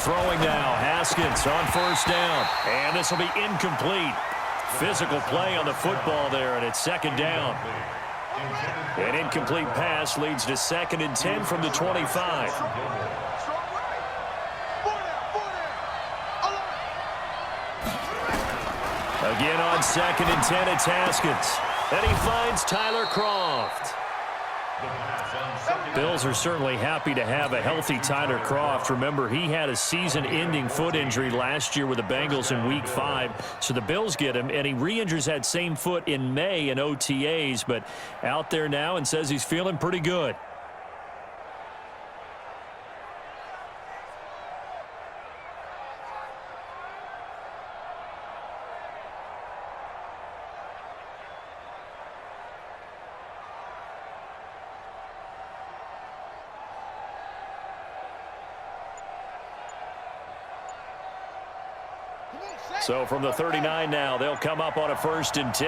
Throwing now, Haskins on first down. And this will be incomplete. Physical play on the football there, and it's second down. An incomplete pass leads to 2nd and 10 from the 25. Again on 2nd and 10, it's Haskins. And he finds Tyler Kroft. Bills are certainly happy to have a healthy Tyler Kroft. Remember, he had a season-ending foot injury last year with the Bengals in Week 5. So the Bills get him, and he re-injures that same foot in May in OTAs. But out there now and says he's feeling pretty good. So from the 39 now, they'll come up on a 1st and 10.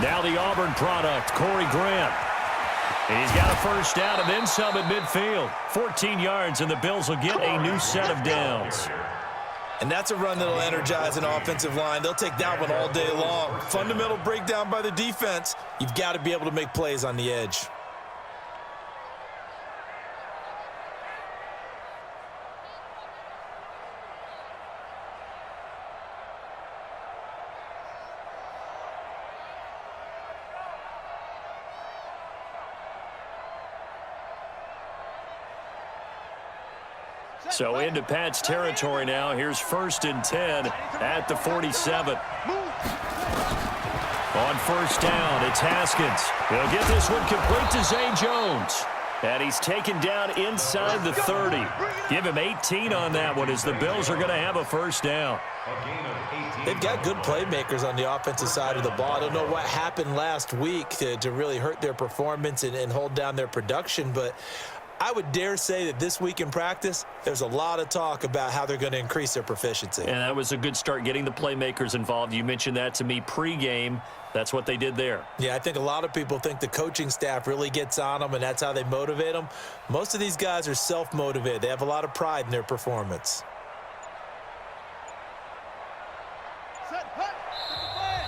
Now the Auburn product, Corey Grant. And he's got a first down and then some at midfield. 14 yards, and the Bills will get a new set of downs. And that's a run that'll energize an offensive line. They'll take that one all day long. Fundamental breakdown by the defense. You've got to be able to make plays on the edge. So into Pat's territory now. Here's 1st and 10 at the 47. On first down, it's Haskins. He'll get this one complete to Zay Jones. And he's taken down inside the 30. Give him 18 on that one as the Bills are going to have a first down. They've got good playmakers on the offensive side of the ball. I don't know what happened last week to really hurt their performance and hold down their production, but I would dare say that this week in practice, there's a lot of talk about how they're going to increase their proficiency. And that was a good start, getting the playmakers involved. You mentioned that to me pregame. That's what they did there. Yeah, I think a lot of people think the coaching staff really gets on them, and that's how they motivate them. Most of these guys are self-motivated. They have a lot of pride in their performance.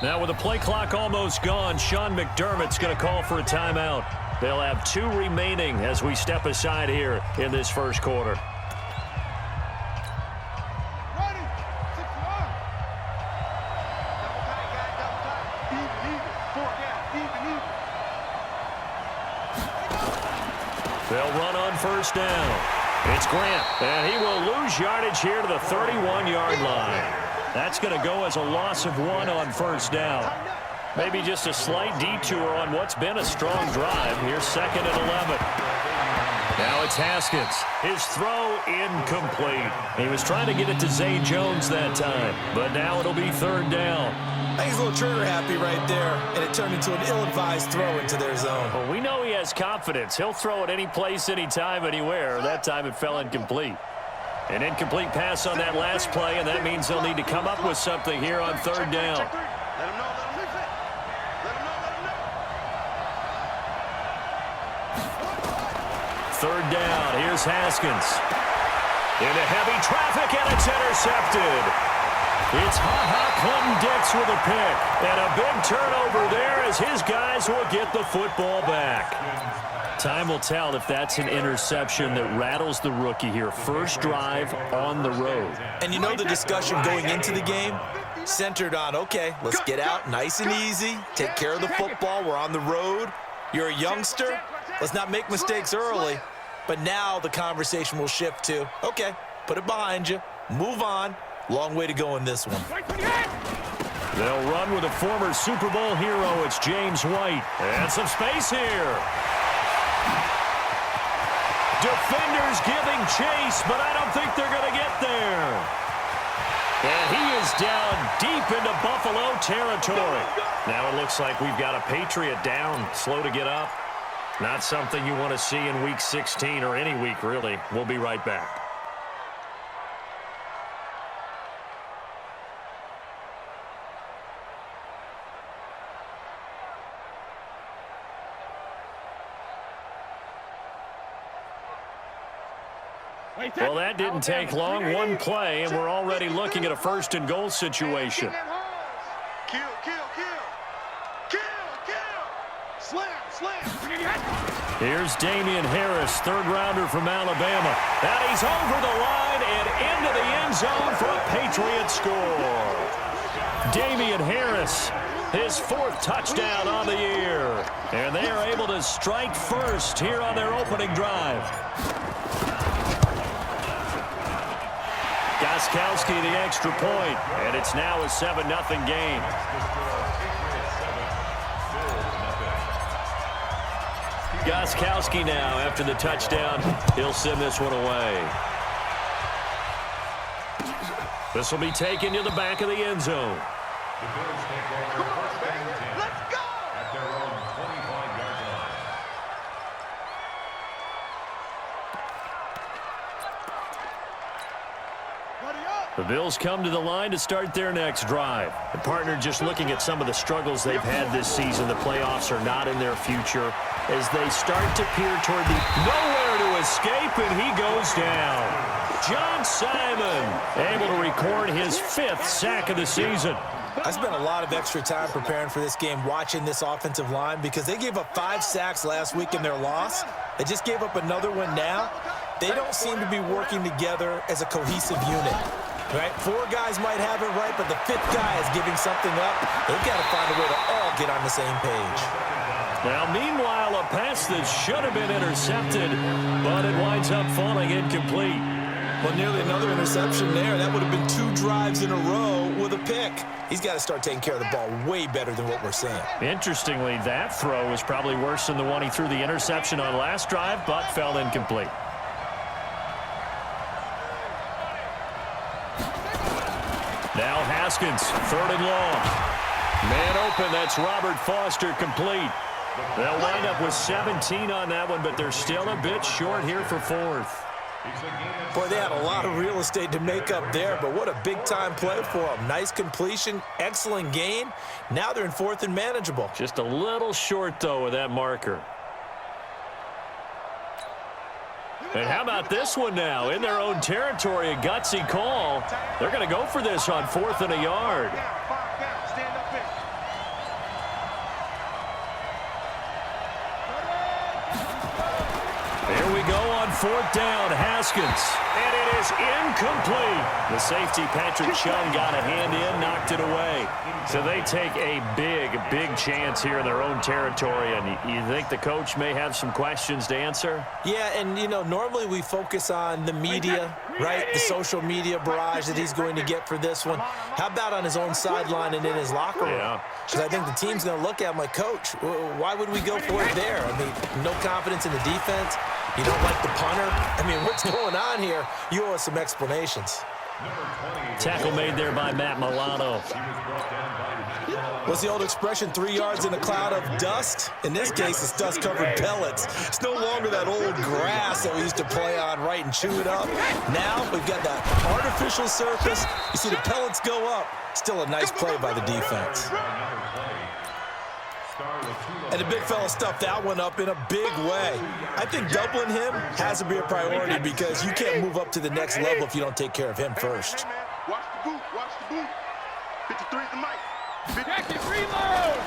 Now with the play clock almost gone, Sean McDermott's going to call for a timeout. They'll have 2 remaining as we step aside here in this first quarter. They'll run on first down. It's Grant, and he will lose yardage here to the 31-yard line. That's going to go as a loss of 1 on first down. Maybe just a slight detour on what's been a strong drive. Here's 2nd and 11. Now it's Haskins. His throw incomplete. He was trying to get it to Zay Jones that time, but now it'll be 3rd down. I think he's a little trigger happy right there, and it turned into an ill-advised throw into their zone. Well, we know he has confidence. He'll throw it any place, anytime, anywhere. That time it fell incomplete. An incomplete pass on that last play, and that means they'll need to come up with something here on 3rd down. Third down, here's Haskins. Into heavy traffic, and it's intercepted. It's Ha-Ha Clinton-Dix with a pick. And a big turnover there as his guys will get the football back. Time will tell if that's an interception that rattles the rookie here. First drive on the road. And you know the discussion going into the game centered on, okay, let's get out nice and easy, take care of the football, we're on the road. You're a youngster, let's not make mistakes early. But now the conversation will shift to, okay, put it behind you, move on. Long way to go in this one. They'll run with a former Super Bowl hero. It's James White. And some space here. Defenders giving chase, but I don't think they're going to get there. And he is down deep into Buffalo territory. Now it looks like we've got a Patriot down, slow to get up. Not something you want to see in Week 16 or any week, really. We'll be right back. Well, that didn't take long. One play, and we're already looking at a first-and-goal situation. Here's Damian Harris, third-rounder from Alabama. And he's over the line and into the end zone for a Patriot score. Damian Harris, his fourth touchdown on the year. And they are able to strike first here on their opening drive. Gostkowski the extra point, and it's now a 7-0 game. Gostkowski now, after the touchdown, he'll send this one away. This will be taken to the back of the end zone. The Bills come to the line to start their next drive. The partner, just looking at some of the struggles they've had this season, the playoffs are not in their future as they start to peer toward the nowhere to escape, and he goes down. John Simon able to record his 5th sack of the season. I spent a lot of extra time preparing for this game, watching this offensive line, because they gave up 5 sacks last week in their loss. They just gave up another one now. They don't seem to be working together as a cohesive unit. Right? 4 guys might have it right, but the 5th guy is giving something up. They've got to find a way to all get on the same page. Now, meanwhile, a pass that should have been intercepted, but it winds up falling incomplete. Well, nearly another interception there. That would have been 2 drives in a row with a pick. He's got to start taking care of the ball way better than what we're seeing. Interestingly, that throw was probably worse than the one he threw the interception on last drive, but fell incomplete. Now Haskins, 3rd and long. Man open, that's Robert Foster, complete. They'll wind up with 17 on that one, but they're still a bit short here for 4th. Boy, they had a lot of real estate to make up there, but what a big-time play for them. Nice completion, excellent gain. Now they're in 4th and manageable. Just a little short, though, with that marker. And how about this one now? In their own territory, a gutsy call. They're going to go for this on 4th and a yard. Here we go on 4th down. Haskins. And it is incomplete. The safety, Patrick Chung, got a hand in, knocked it away. So they take a big chance here in their own territory. And you think the coach may have some questions to answer? Yeah, and, you know, normally we focus on the media, right? The social media barrage that he's going to get for this one. How about on his own sideline and in his locker room? Because I think the team's going to look at him like, Coach, why would we go for it there? I mean, no confidence in the defense. You don't like the punter? I mean, what's going on here? You owe us some explanations. Tackle made there by Matt Milano. What's the old expression, 3 yards in a cloud of dust? In this case, it's dust-covered pellets. It's no longer that old grass that we used to play on, right, and chew it up. Now we've got that artificial surface. You see the pellets go up. Still a nice play by the defense. And the big fella stuffed that one up in a big way. I think doubling him has to be a priority because you can't move up to the next level if you don't take care of him first. Watch the boot. 53 the mic.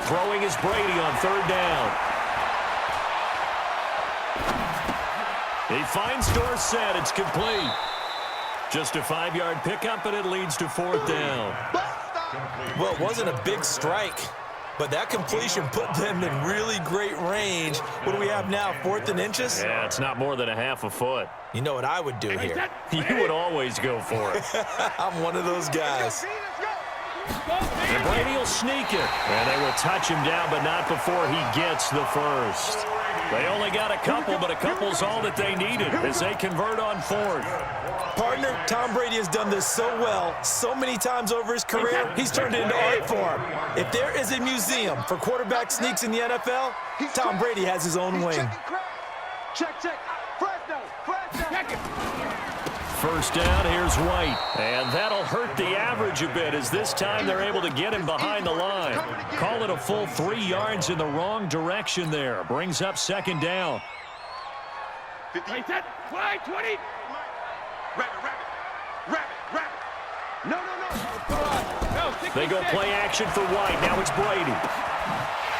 Throwing is Brady on 3rd down. He finds Dorsett. It's complete. Just a 5-yard pickup, and it leads to 4th down. Well, it wasn't a big strike, but that completion put them in really great range. What do we have now, 4th and inches? Yeah, it's not more than a half a foot. You know what I would do here? You would always go for it. I'm one of those guys. And Brady will sneak it. And they will touch him down, but not before he gets the first. They only got a couple, but a couple's all that they needed as they convert on 4th. Partner, Tom Brady has done this so well, so many times over his career, he's turned it into art form. If there is a museum for quarterback sneaks in the NFL, Tom Brady has his own wing. Check. First down, here's White. And that'll hurt the average a bit as this time they're able to get him behind the line. Call it a full 3 yards in the wrong direction there. Brings up 2nd down. 50. They go play action for White. Now it's Brady.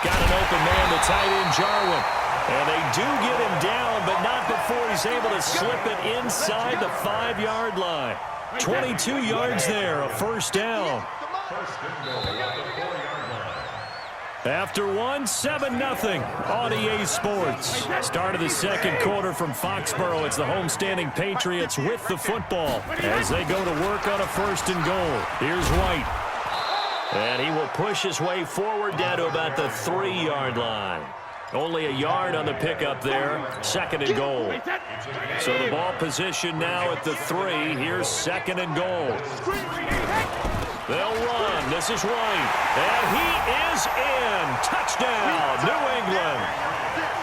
Got an open man, the tight end, Jarwin. And they do get him down, but not before he's able to slip it inside the 5-yard line. 22 yards there, a first down. After 7-0 on EA Sports. Start of the second quarter from Foxborough. It's the homestanding Patriots with the football as they go to work on a 1st and goal. Here's White. And he will push his way forward down to about the 3-yard line. Only a yard on the pickup there. 2nd and goal. So the ball position now at the 3. Here's 2nd and goal. They'll run. This is White. And he is in. Touchdown, New England.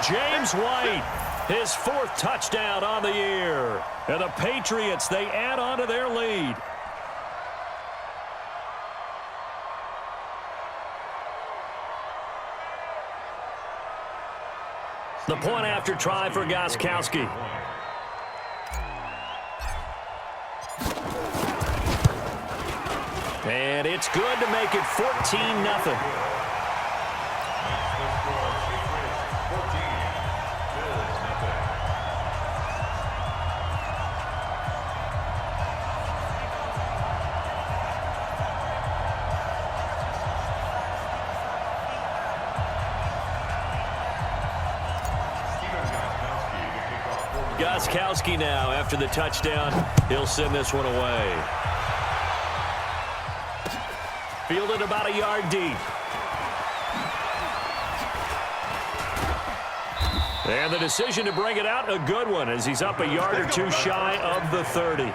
James White, his 4th touchdown on the year. And the Patriots, they add on to their lead. The point after try for Gostkowski. And it's good to make it 14-0. Gostkowski now after the touchdown. He'll send this one away. Fielded about a yard deep. And the decision to bring it out, a good one, as he's up a yard or 2 shy of the 30.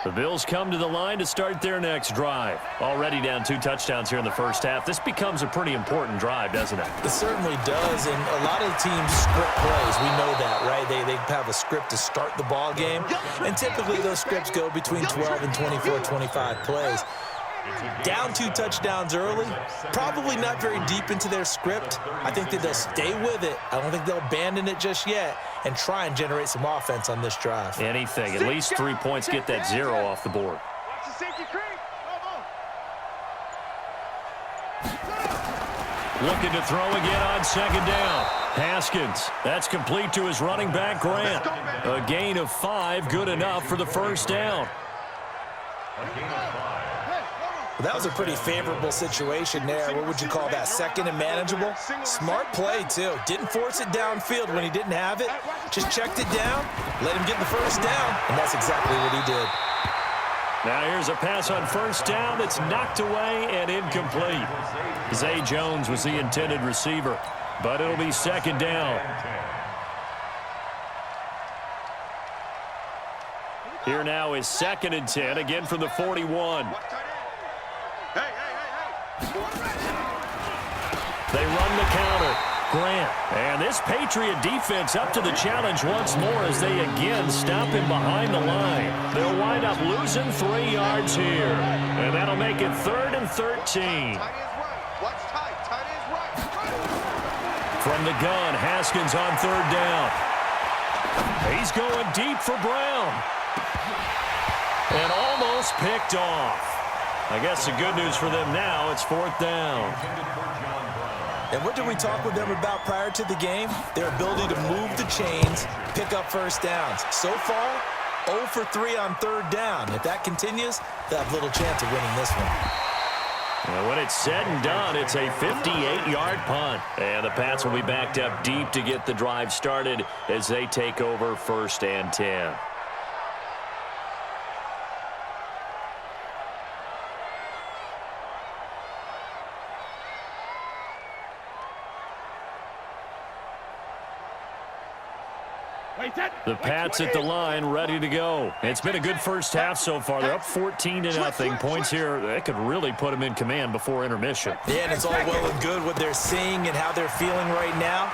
The Bills come to the line to start their next drive. Already down 2 touchdowns here in the first half. This becomes a pretty important drive, doesn't it? It certainly does, and a lot of teams script plays. We know that, right? They have a script to start the ball game, and typically those scripts go between 12 and 24, 25 plays. Down 2 touchdowns early, probably not very deep into their script. I think that they'll stay with it. I don't think they'll abandon it just yet and try and generate some offense on this drive. Anything. At least 3 points, get that 0 off the board. Looking to throw again on 2nd down. Haskins. That's complete to his running back, Grant. A gain of 5, good enough for the first down. Well, that was a pretty favorable situation there. What would you call that? 2nd and manageable? Smart play, too. Didn't force it downfield when he didn't have it. Just checked it down, let him get the first down, and that's exactly what he did. Now here's a pass on 1st down that's knocked away and incomplete. Zay Jones was the intended receiver, but it'll be 2nd down. Here now is 2nd and 10, again from the 41. They run the counter. Grant. And this Patriot defense up to the challenge once more as they again stop him behind the line. They'll wind up losing 3 yards here. And that'll make it 3rd and 13. From the gun, Haskins on 3rd down. He's going deep for Brown. And almost picked off. I guess the good news for them now, it's 4th down. And what did we talk with them about prior to the game? Their ability to move the chains, pick up first downs. So far, 0 for 3 on 3rd down. If that continues, they'll have little chance of winning this one. And when it's said and done, it's a 58-yard punt. And the Pats will be backed up deep to get the drive started as they take over 1st and 10. The Pats at the line, ready to go. It's been a good first half so far. They're up 14-0. Points here, that could really put them in command before intermission. Yeah, and it's all well and good what they're seeing and how they're feeling right now.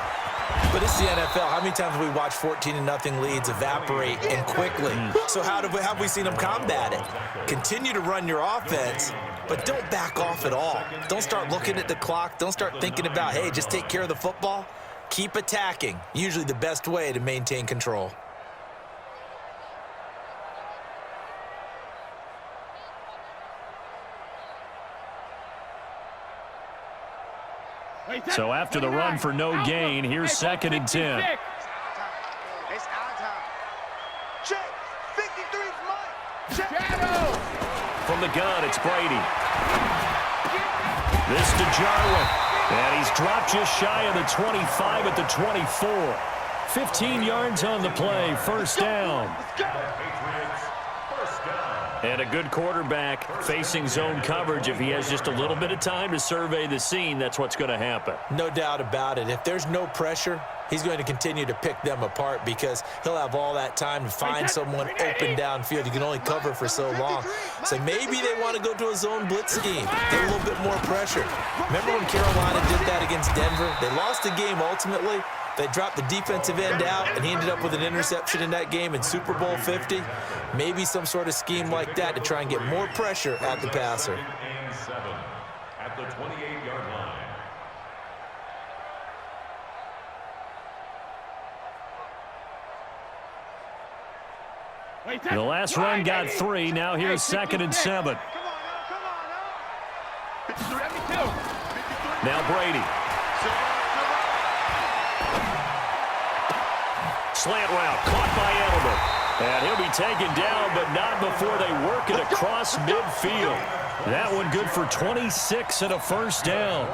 But it's the NFL. How many times have we watched 14-0 leads evaporate and quickly? So how have we seen them combat it? Continue to run your offense, but don't back off at all. Don't start looking at the clock. Don't start thinking about, hey, just take care of the football. Keep attacking. Usually the best way to maintain control. So after the run for no gain, here's 2nd and 10. It's our time. Check. 53's mine. Check. From the gun, it's Brady. This to Jarwin. And he's dropped just shy of the 25 at the 24. 15 yards on the play, 1st down. And a good quarterback facing zone coverage. If he has just a little bit of time to survey the scene, that's what's going to happen. No doubt about it. If there's no pressure, he's going to continue to pick them apart because he'll have all that time to find someone open downfield. You can only cover for so long. So maybe they want to go to a zone blitz scheme, get a little bit more pressure. Remember when Carolina did that against Denver? They lost the game ultimately. They dropped the defensive end out, and he ended up with an interception in that game in Super Bowl 50. Maybe some sort of scheme like that to try and get more pressure at the passer. At the 28-yard line. The last run got 3. Now here's 2nd and 7. Now Brady. Slant route caught by Edelman. And he'll be taken down, but not before they work it across midfield. That one good for 26 and a 1st down.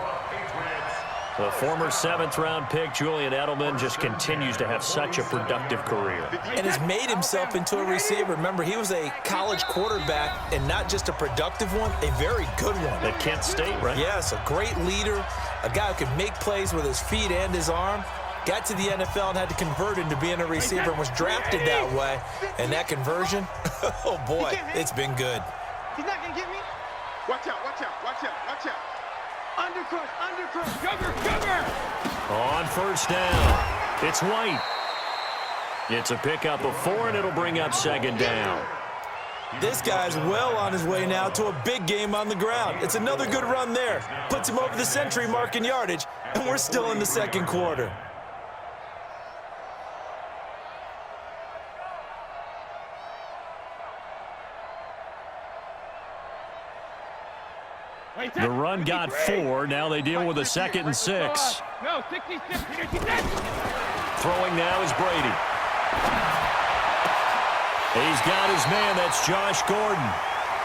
The former 7th-round pick, Julian Edelman, just continues to have such a productive career. And has made himself into a receiver. Remember, he was a college quarterback, and not just a productive one, a very good one. At Kent State, right? Yes, a great leader, a guy who could make plays with his feet and his arm. Got to the NFL and had to convert into being a receiver and was drafted that way. And that conversion, oh boy, it's been good. He's not going to get me. Watch out, watch out, watch out, watch out. Undercrush, undercrush. Cover. On 1st down, it's White. It's a pickup of 4, and it'll bring up 2nd down. This guy's well on his way now to a big game on the ground. It's another good run there. Puts him over the century mark in yardage, and we're still in the 2nd quarter. The run got 4. Now they deal with a 2nd and 6. Throwing now is Brady. He's got his man. That's Josh Gordon.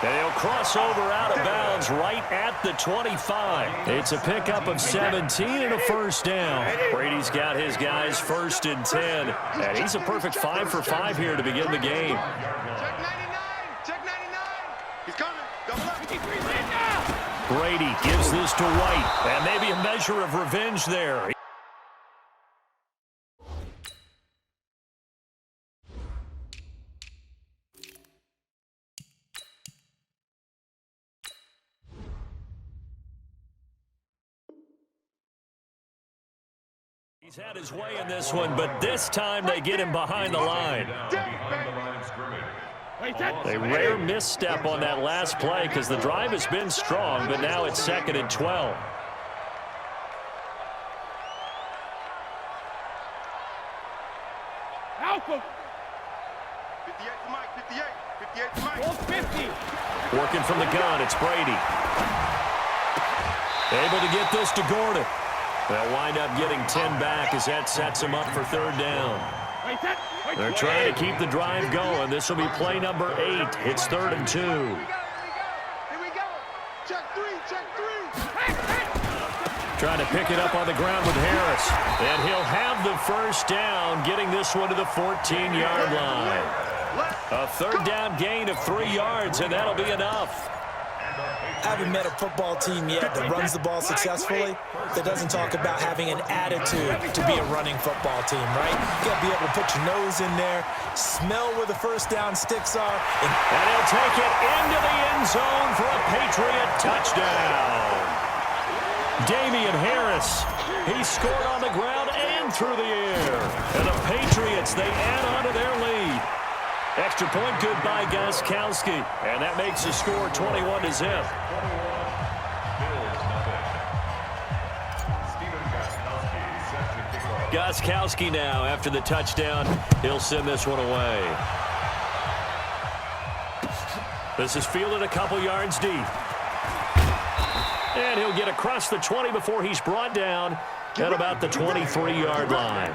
And he'll cross over out of bounds right at the 25. It's a pickup of 17 and a 1st down. Brady's got his guys 1st and 10. And he's a perfect 5 for 5 here to begin the game. Check 99. Check 99. He's coming. Double up. Brady gives this to White, and maybe a measure of revenge there. He's had his way in this one, but this time they get him behind the line. A rare misstep on that last play because the drive has been strong, but now it's 2nd and 12. Alpha. 58 to Mike, 58. 58 to Mike. 50. Working from the gun, it's Brady. Able to get this to Gordon. They'll wind up getting 10 back as that sets him up for 3rd down. They're trying to keep the drive going. This will be play number 8. It's 3rd and 2. Here we go. Check 3, check 3. Trying to pick it up on the ground with Harris. And he'll have the 1st down, getting this one to the 14-yard line. A 3rd down gain of 3 yards, and that'll be enough. I haven't met a football team yet that runs the ball successfully that doesn't talk about having an attitude to be a running football team, right? You got to be able to put your nose in there, smell where the 1st down sticks are. And he'll take it into the end zone for a Patriot touchdown. Damian Harris, he scored on the ground and and through the air. And the Patriots, they add on to their lead. Extra point good by Gostkowski. And that makes the score 21-0. Gostkowski now after the touchdown. He'll send this one away. This is fielded a couple yards deep. And he'll get across the 20 before he's brought down at about the 23-yard line.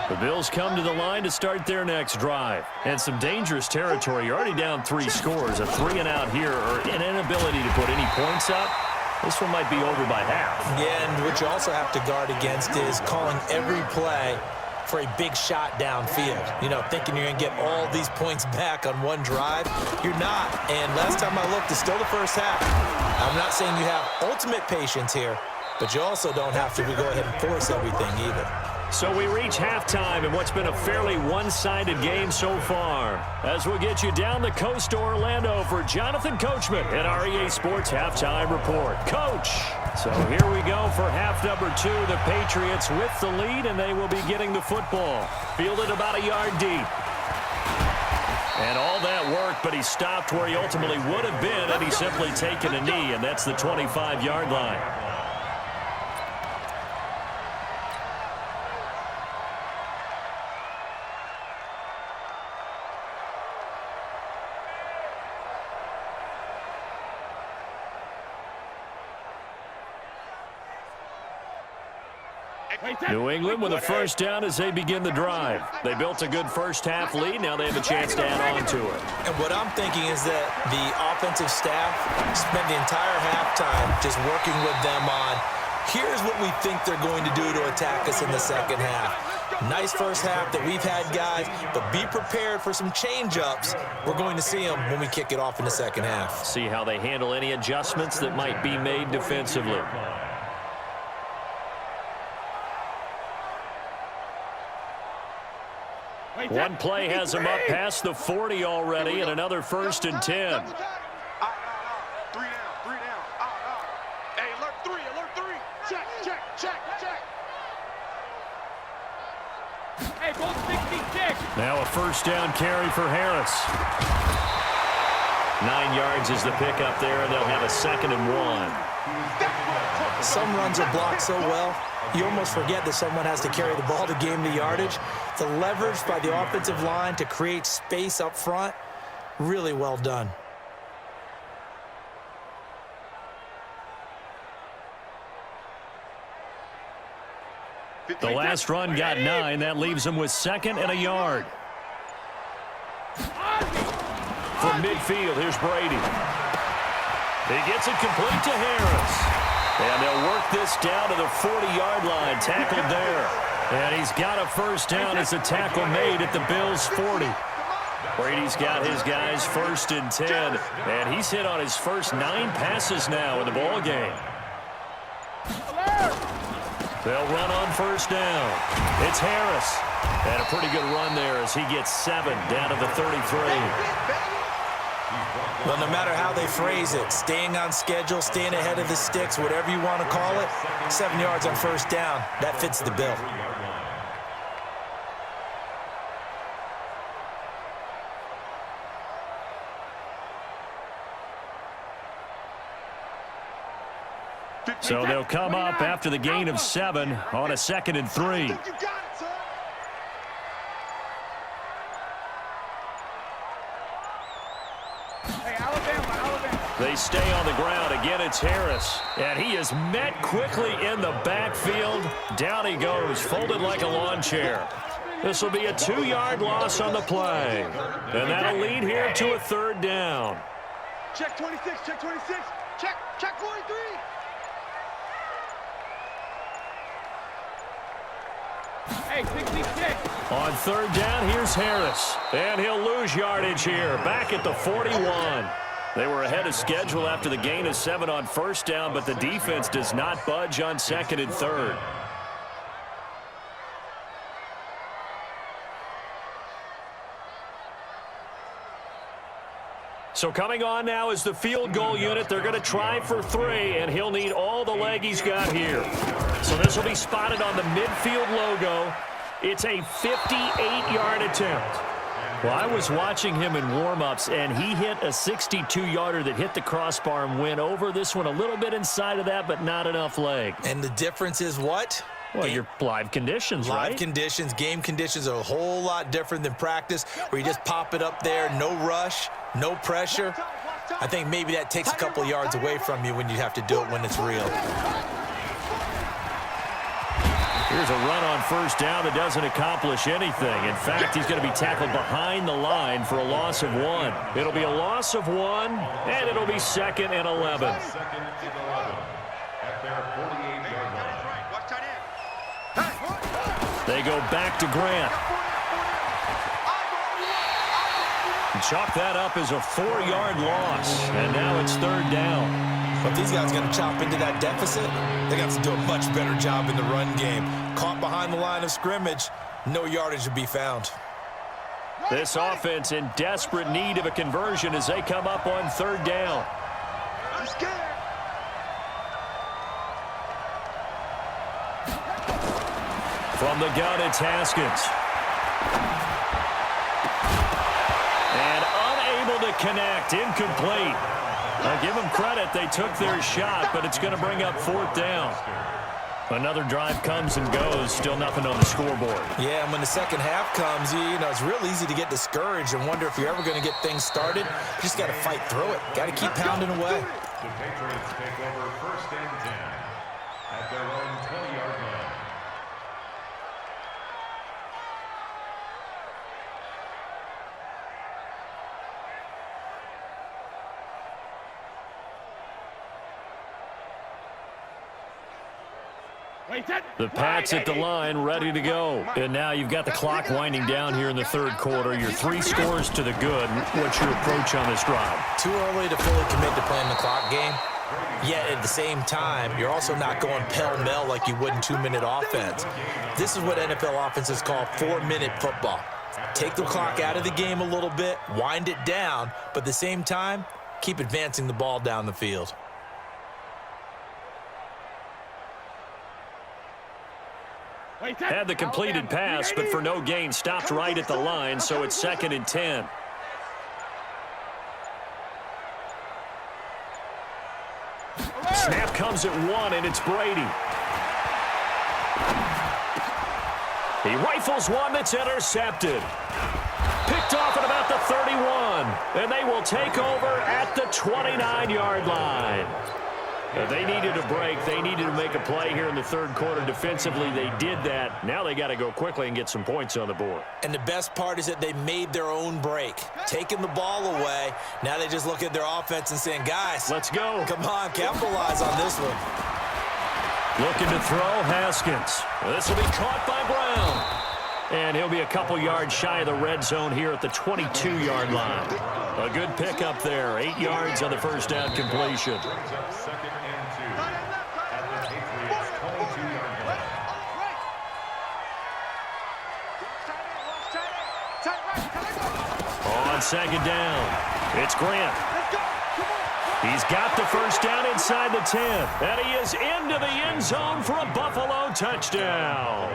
The Bills come to the line to start their next drive. And some dangerous territory. You're already down 3 scores. A 3-and-out here or an inability to put any points up. This one might be over by half. Yeah, and what you also have to guard against is calling every play for a big shot downfield. You know, thinking you're going to get all these points back on one drive. You're not. And last time I looked, it's still the first half. I'm not saying you have ultimate patience here, but you also don't have to go ahead and force everything either. So we reach halftime in what's been a fairly one-sided game so far. As we'll get you down the coast to Orlando for Jonathan Coachman at our EA Sports Halftime Report. Coach! So here we go for half number 2. The Patriots with the lead, and they will be getting the football. Fielded about a yard deep. And all that work, but he stopped where he ultimately would have been had he simply taken a knee, and that's the 25-yard line. New England with a first down as they begin the drive. They built a good first-half lead. Now they have a chance to add on to it. And what I'm thinking is that the offensive staff spent the entire halftime just working with them on, here's what we think they're going to do to attack us in the second half. Nice first half that we've had, guys, but be prepared for some change-ups. We're going to see them when we kick it off in the second half. See how they handle any adjustments that might be made defensively. One play has him up past the 40 already, and another 1st and 10. 3 down. Hey, alert 3. Check. Hey, both 66. Now a first down carry for Harris. 9 yards is the pickup there, and they'll have a 2nd and 1. Some runs are blocked so well, you almost forget that someone has to carry the ball to gain the yardage. The leverage by the offensive line to create space up front, really well done. The last run got 9. That leaves them with 2nd and a yard. From midfield, here's Brady. He gets it complete to Harris. And they'll work this down to the 40-yard line, tackled there. And he's got a first down as a tackle made at the Bills' 40. Brady's got his guys 1st and 10, and he's hit on his first 9 passes now in the ball game. They'll run on first down. It's Harris. And a pretty good run there as he gets 7 down to the 33. Well, no matter how they phrase it, staying on schedule, staying ahead of the sticks, whatever you want to call it, 7 yards on first down, that fits the bill. So they'll come up after the gain of 7 on a 2nd and 3. They stay on the ground. Again, it's Harris. And he is met quickly in the backfield. Down he goes, folded like a lawn chair. This will be a 2-yard loss on the play. And that'll lead here to a 3rd down. Check 26, check 26, check 43. Hey, 66. On 3rd down, here's Harris. And he'll lose yardage here, back at the 41. They were ahead of schedule after the gain of 7 on first down, but the defense does not budge on 2nd and 3rd. So coming on now is the field goal unit. They're going to try for 3, and he'll need all the leg he's got here. So this will be spotted on the midfield logo. It's a 58-yard attempt. Well, I was watching him in warm-ups, and he hit a 62-yarder that hit the crossbar and went over. This one a little bit inside of that, but not enough leg. And the difference is what? Well, your live conditions, right? Live conditions, game conditions are a whole lot different than practice, where you just pop it up there, no rush, no pressure. I think maybe that takes a couple yards away from you when you have to do it when it's real. Here's a run on first down that doesn't accomplish anything. In fact, he's going to be tackled behind the line for a loss of 1. It'll be a loss of 1, and it'll be 2nd and 11. Second and 11 at their 48-yard line. They go back to Grant. Chalk that up as a 4-yard loss, and now it's 3rd down. But these guys are going to chop into that deficit. They got to do a much better job in the run game. Caught behind the line of scrimmage, no yardage to be found. This offense in desperate need of a conversion as they come up on 3rd down. From the gun, it's Haskins. And unable to connect, incomplete. I'll give them credit, they took their shot, but it's going to bring up 4th down. Another drive comes and goes, still nothing on the scoreboard. Yeah, and when the second half comes, you know, it's real easy to get discouraged and wonder if you're ever going to get things started. You just got to fight through it. Got to keep pounding away. The Patriots take over 1st and 10 at their own 20-yard line. The Pats at the line, ready to go. And now you've got the clock winding down here in the 3rd quarter. Your 3 scores to the good. What's your approach on this drive? Too early to fully commit to playing the clock game. Yet at the same time, you're also not going pell-mell like you would in 2-minute offense. This is what NFL offenses call 4-minute football. Take the clock out of the game a little bit, wind it down, but at the same time, keep advancing the ball down the field. Had the completed pass, but for no gain, stopped right at the line, so it's 2nd and 10. Snap comes at 1, and it's Brady. He rifles one that's intercepted. Picked off at about the 31, and they will take over at the 29-yard line. They needed a break. They needed to make a play here in the 3rd quarter. Defensively, they did that. Now they got to go quickly and get some points on the board. And the best part is that they made their own break. Taking the ball away, now they just look at their offense and saying, guys, let's go. Come on, capitalize on this one. Looking to throw, Haskins. This will be caught by Brown. And he'll be a couple yards shy of the red zone here at the 22-yard line. A good pickup there. 8 yards on the first down completion. Brings up 2nd and 2 at the Patriots' 22-yard line. On 2nd down, it's Grant. He's got the first down inside the 10. And he is into the end zone for a Buffalo touchdown.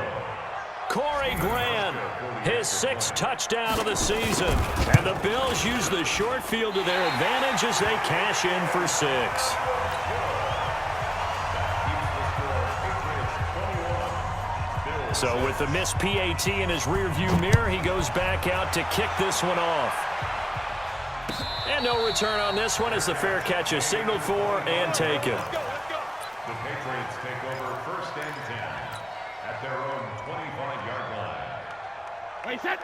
Corey Grant, his 6th touchdown of the season. And the Bills use the short field to their advantage as they cash in for 6. So with the missed PAT in his rearview mirror, he goes back out to kick this one off. And no return on this one as the fair catch is signaled for and taken. The Patriots take over 1st and 10 at their own 25-yard line.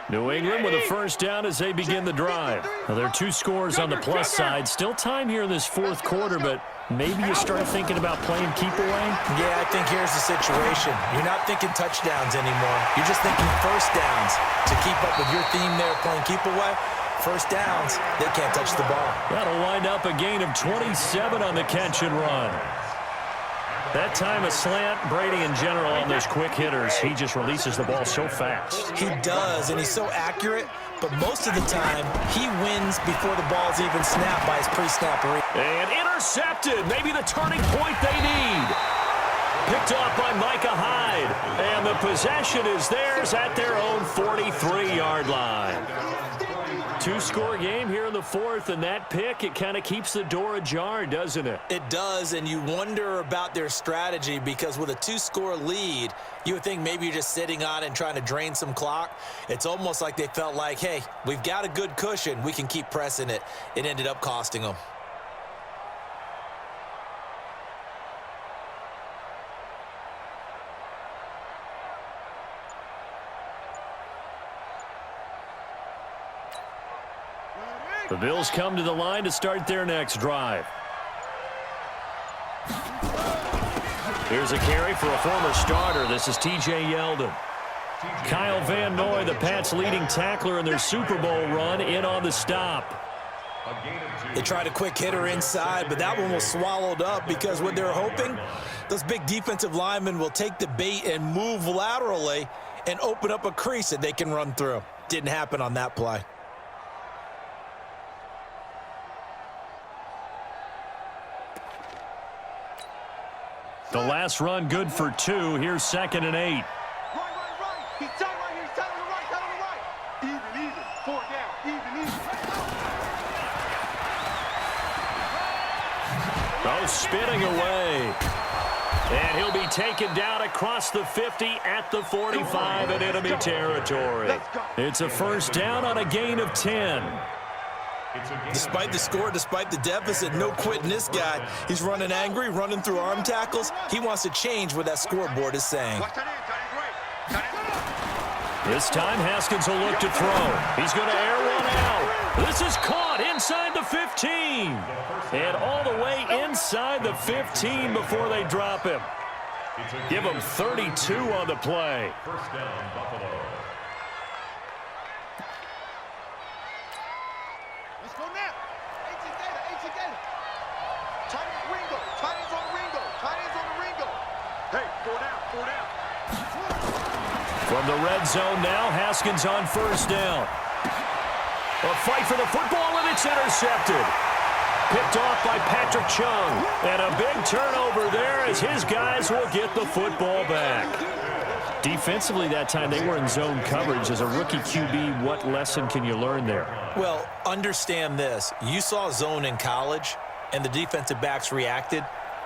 New England with a first down as they begin the drive. Now, there are 2 scores on the plus side. Still time here in this 4th quarter, but maybe you start thinking about playing keep away? Yeah, I think here's the situation. You're not thinking touchdowns anymore. You're just thinking first downs. To keep up with your theme there, playing keep away, first downs, they can't touch the ball. That'll wind up a gain of 27 on the catch and run. That time a slant. Brady in general on those quick hitters, he just releases the ball so fast. He does, and he's so accurate, but most of the time, he wins before the ball's even snapped by his pre-snap read. And intercepted. Maybe the turning point they need. Picked off by Micah Hyde. And the possession is theirs at their own 43-yard line. Two-score game here in the fourth, and that pick, it kind of keeps the door ajar, doesn't it? It does, and you wonder about their strategy because with a two-score lead, you would think maybe you're just sitting on it and trying to drain some clock. It's almost like they felt like, hey, we've got a good cushion. We can keep pressing it. It ended up costing them. The Bills come to the line to start their next drive. Here's a carry for a former starter. This is T.J. Yeldon. Kyle Van Noy, the Pats' leading tackler in their Super Bowl run, in on the stop. They tried a quick hitter inside, but that one was swallowed up because what they're hoping, those big defensive linemen will take the bait and move laterally and open up a crease that they can run through. Didn't happen on that play. The last run good for 2. Here's 2nd and 8. Right. He's tight right here. He's tight on the right. Tight on the right. Even. 4 down. Even. Oh, spinning away. And he'll be taken down across the 50 at the 45 in enemy territory. It's a first down on a gain of 10. Despite the score, despite the deficit, no quitting this guy. He's running angry, running through arm tackles. He wants to change what that scoreboard is saying. This time, Haskins will look to throw. He's going to air one out. This is caught inside the 15. And all the way inside the 15 before they drop him. Give him 32 on the play. First down, Buffalo. Let's go now. HC Gator. Tight end Ringo. Tight ends on Ringo. Tight ends on the Ringo. Hey, 4 down. From the red zone now, Haskins on first down. A fight for the football, and it's intercepted. Picked off by Patrick Chung. And a big turnover there as his guys will get the football back. Defensively that time, they were in zone coverage. As a rookie QB, what lesson can you learn there? Well, understand this. You saw zone in college, and the defensive backs reacted,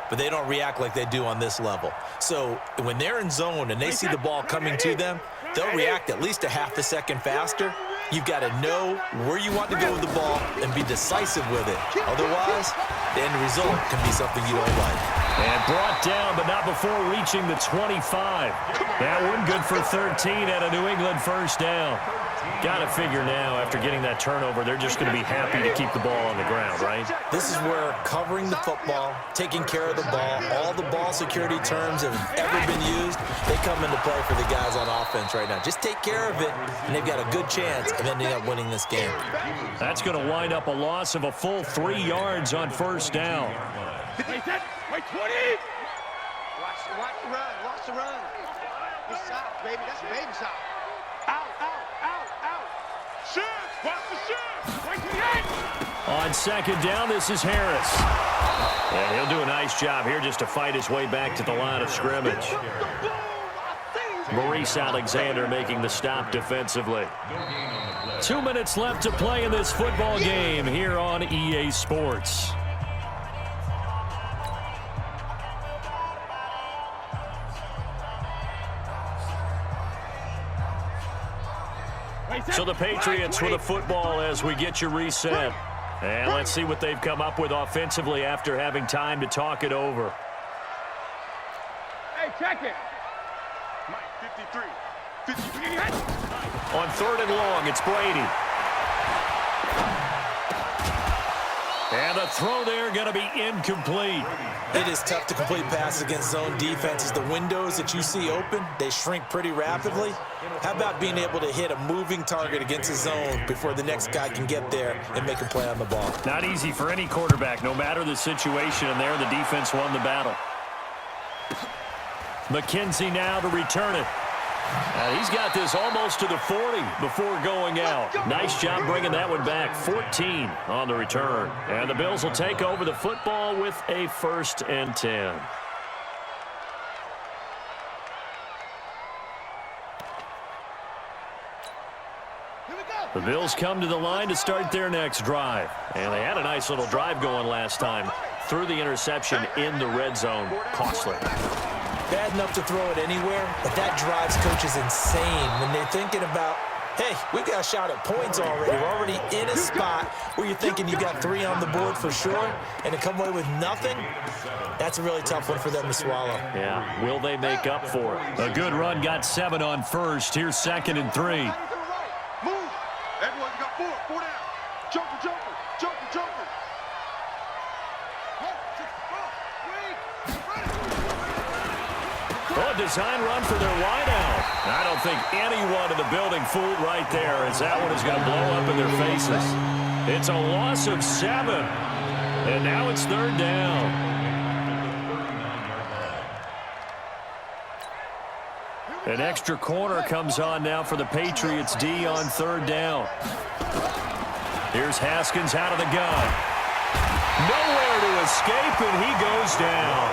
but they don't react like they do on this level. So when they're in zone and they see the ball coming to them, they'll react at least a half a second faster. You've got to know where you want to go with the ball and be decisive with it. Otherwise, the end result can be something you don't like. And brought down, but not before reaching the 25. That one good for 13 at a New England first down. Got to figure now, after getting that turnover, they're just going to be happy to keep the ball on the ground, right? This is where covering the football, taking care of the ball, all the ball security terms that have ever been used, they come into play for the guys on offense right now. Just take care of it, and they've got a good chance of ending up winning this game. That's going to wind up a loss of a full 3 yards on first down. Wait, 20. Watch the run. It's shot, baby. That's a baby shot. Out. Shoot. Watch the shoot. Wait, 28. On second down, this is Harris. And he'll do a nice job here just to fight his way back to the line of scrimmage. Maurice Alexander making the stop defensively. 2 minutes left to play in this football game here on EA Sports. So the Patriots with the football as we get you reset. And let's see what they've come up with offensively after having time to talk it over. Hey, check it. Mike, 53. On 3rd and long, it's Brady. And the throw there going to be incomplete. It is tough to complete passes against zone defenses. The windows that you see open, they shrink pretty rapidly. How about being able to hit a moving target against a zone before the next guy can get there and make a play on the ball? Not easy for any quarterback, no matter the situation, and there the defense won the battle. McKenzie now to return it. He's got this almost to the 40 before going out. Nice job bringing that one back. 14 on the return. And the Bills will take over the football with a 1st and 10. The Bills come to the line to start their next drive. And they had a nice little drive going last time. Threw the interception in the red zone. Costly. Bad enough to throw it anywhere, but that drives coaches insane when they're thinking about, hey, we've got a shot at points already. We're already in a spot where you're thinking you got 3 on the board for sure, and to come away with nothing, that's a really tough one for them to swallow. Yeah, will they make up for it? A good run got 7 on first. Here's 2nd and 3. Move. Everyone got 4 down. Jumper, jumper, jumper, jumper. Oh, a design run for their wideout. I don't think anyone in the building fooled right there, as that one is going to blow up in their faces. It's a loss of 7. And now it's 3rd down. An extra corner comes on now for the Patriots D on 3rd down. Here's Haskins out of the gun. Nowhere to escape, and he goes down.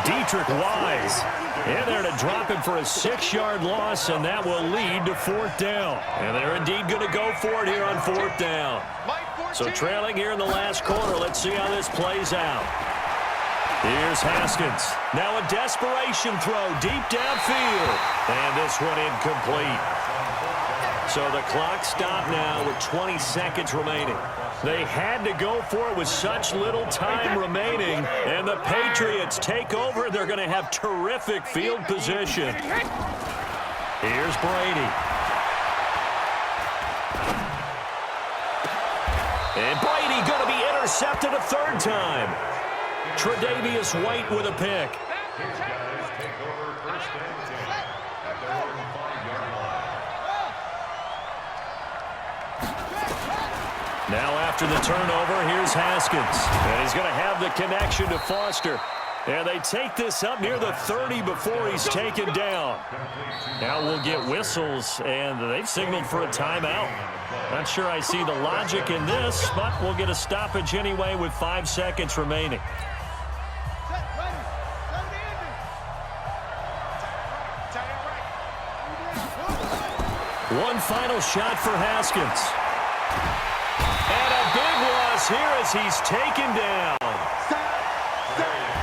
Dietrich Wise in there to drop him for a 6-yard loss, and that will lead to 4th down. And they're indeed going to go for it here on 4th down. So trailing here in the last quarter. Let's see how this plays out. Here's Haskins. Now a desperation throw deep downfield. And this one incomplete. So the clock stopped now with 20 seconds remaining. They had to go for it with such little time remaining. And the Patriots take over. They're going to have terrific field position. Here's Brady. And Brady going to be intercepted a 3rd time. Tre'Davious White with a pick. His guys take over 1st and 10 at their own 5-yard line. Now after the turnover, here's Haskins. And he's going to have the connection to Foster. And they take this up near the 30 before he's taken down. Now we'll get whistles, and they've signaled for a timeout. Not sure I see the logic in this, but we'll get a stoppage anyway with 5 seconds remaining. One final shot for Haskins. And a big loss here as he's taken down.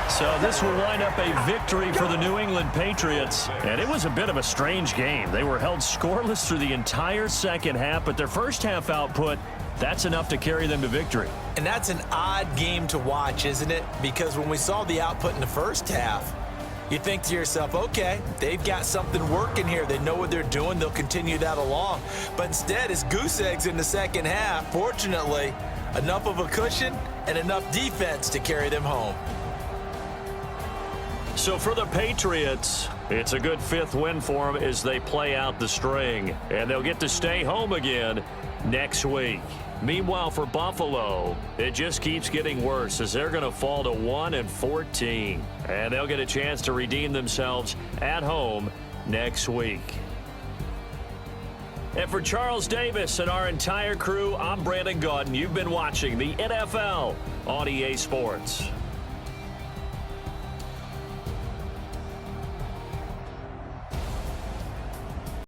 So this will wind up a victory for the New England Patriots. And it was a bit of a strange game. They were held scoreless through the entire second half, but their first half output, that's enough to carry them to victory. And that's an odd game to watch, isn't it? Because when we saw the output in the first half, you think to yourself, okay, they've got something working here. They know what they're doing. They'll continue that along. But instead, it's goose eggs in the second half. Fortunately, enough of a cushion and enough defense to carry them home. So for the Patriots, it's a good 5th win for them as they play out the string. And they'll get to stay home again next week. Meanwhile, for Buffalo, it just keeps getting worse as they're going to fall to 1-14. And they'll get a chance to redeem themselves at home next week. And for Charles Davis and our entire crew, I'm Brandon Gaudin. You've been watching the NFL on EA Sports.